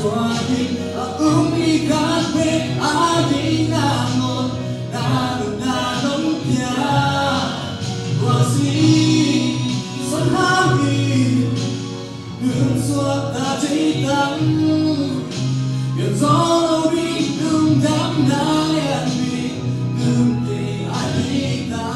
suakin umikabe ating nangon nanong pia wasi sanhami đường suốt ta chỉ tắm biển gió đâu đi đường đắm nai anh đi đường để ai đi ta.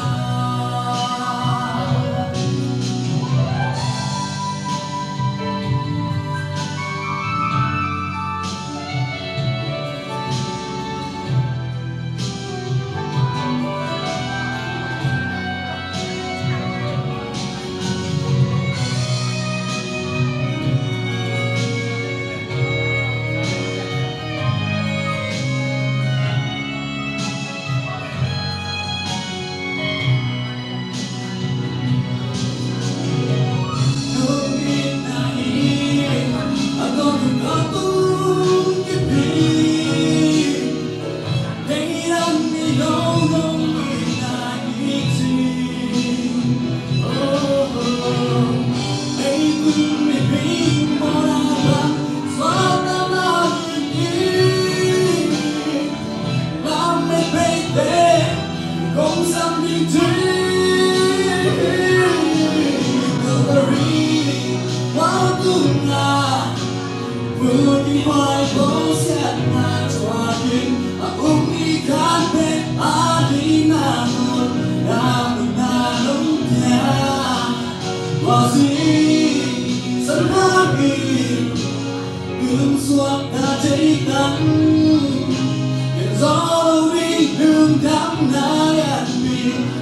Vừa đi hoài bóng sẽ là cho tình ikan pe adi namun nong dia masih semakin đường suốt đã cháy tắm gió đi đường đắm nai anh mình